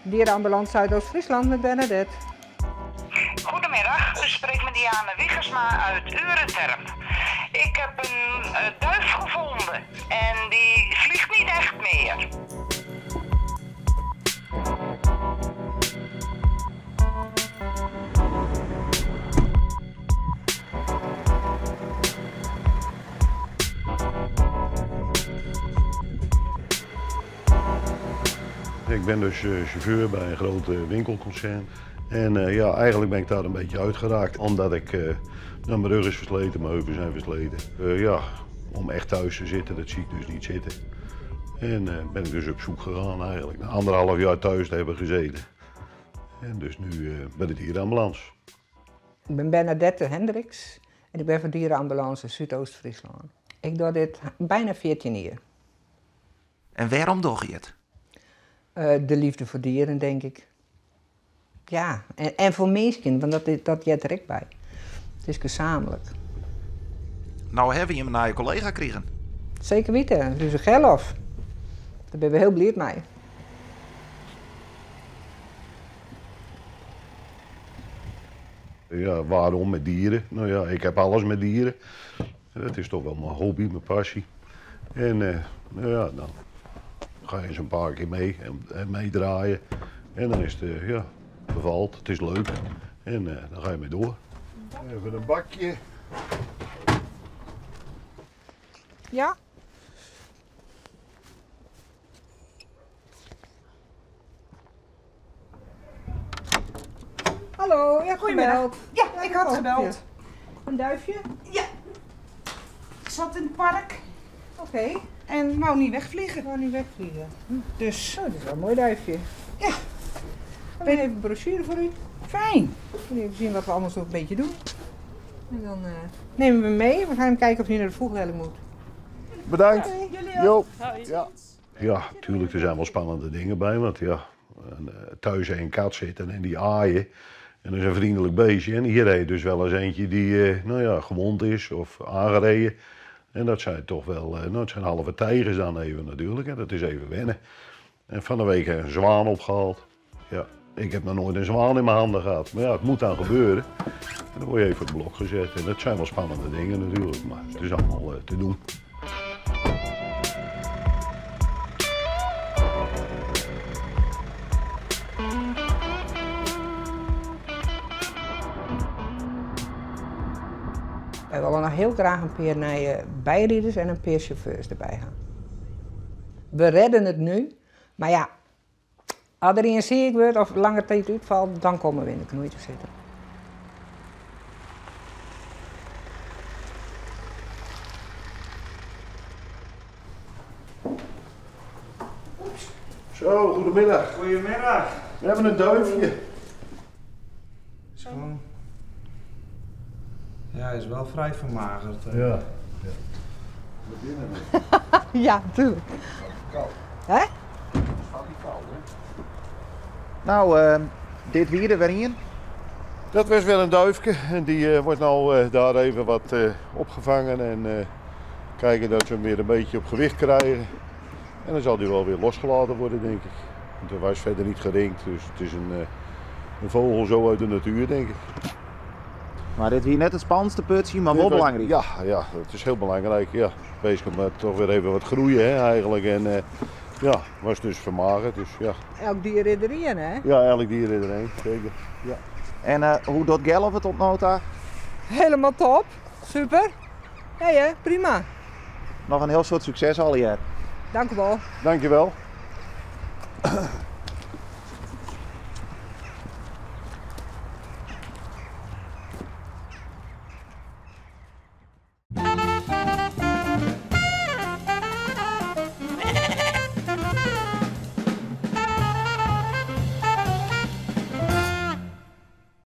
Dierenambulance Zuidoost-Friesland met Bernadette. Goedemiddag, u spreekt met Diana Wiegersma uit Urenterp. Ik heb een duif gevonden en die vliegt niet echt meer. Ik ben dus chauffeur bij een groot winkelconcern. En ja, eigenlijk ben ik daar een beetje uitgeraakt. Omdat ik, mijn rug is versleten, mijn heupen zijn versleten. Ja, om echt thuis te zitten, dat zie ik dus niet zitten. En ben ik dus op zoek gegaan eigenlijk. Na 1,5 jaar thuis te hebben gezeten. En dus nu bij de dierenambulance. Ik ben Bernadette Hendricks en ik ben van Dierenambulance Zuidoost-Friesland. Ik doe dit bijna 14 jaar. En waarom doe je het? De liefde voor dieren, denk ik. Ja, en voor mensen, want dat jet er ook bij. Het is gezamenlijk. Nou hebben we hem naar je collega gekregen. Zeker weten, Ruze Gerlof. Daar ben we heel blij mee. Ja, waarom met dieren? Nou ja, ik heb alles met dieren. Dat is toch wel mijn hobby, mijn passie. En nou ja, dan ga je eens een paar keer mee en meedraaien. En dan is het, ja, bevalt, het is leuk. En dan ga je mee door. Even een bakje. Ja? Hallo, ja, Goedemiddag. Ja, ik had gebeld. Een duifje? Ja. Ik zat in het park Oké. en wou niet wegvliegen. Gewoon niet wegvliegen. Dus, Oh, dit is wel een mooi duifje. ja, Ik even een brochure voor u. fijn. Even zien wat we allemaal zo een beetje doen. En dan nemen we hem mee. We gaan hem kijken of hij naar de vogelhelling moet. Bedankt. Jullie Jo. ook. Ja. Ja, tuurlijk, er zijn wel spannende dingen bij. Want ja, thuis een kat zitten en die aaien. En dat is een vriendelijk beestje. En hier reed dus wel eens eentje die nou ja, gewond is of aangereden. En dat zijn toch wel, nou, het zijn halve tijgers dan even natuurlijk. En dat is even wennen. En van de week een zwaan opgehaald. Ja, ik heb nog nooit een zwaan in mijn handen gehad. Maar ja, het moet dan gebeuren. En dan word je even op het blok gezet. En dat zijn wel spannende dingen natuurlijk. Maar het is allemaal te doen. Wij willen nog heel graag een paar nieuwe bijrijders en een paar chauffeurs erbij gaan. We redden het nu, maar ja, als er een ziek wordt of lange tijd uitvalt, dan komen we in de knoei te zitten. Zo, goedemiddag. Goedemiddag. We hebben een duifje. Zo. Ja, hij is wel vrij vermagerd. Ja. Ja, natuurlijk. Koud. Hè? Gaat niet koud, hè? Nou, dit hier er weer in. Dat was wel een duifje en die wordt nou daar even wat opgevangen en kijken dat ze hem weer een beetje op gewicht krijgen. En dan zal die wel weer losgelaten worden, denk ik. Want hij was verder niet geringd, dus het is een vogel zo uit de natuur, denk ik. Maar dit hier net het spannendste putje, maar wel belangrijk. Ja, ja, het is heel belangrijk. Ja, bezig om toch weer even wat groeien, hè, eigenlijk. En ja, was dus vermagerd, dus ja. Elk dier ridderien, hè? Ja, elk dier er een, zeker. Ja. En hoe doet Gelf het tot nota? Helemaal top. Super. Nee hè, prima. Nog een heel soort succes al hier. Dank u wel. Dankjewel.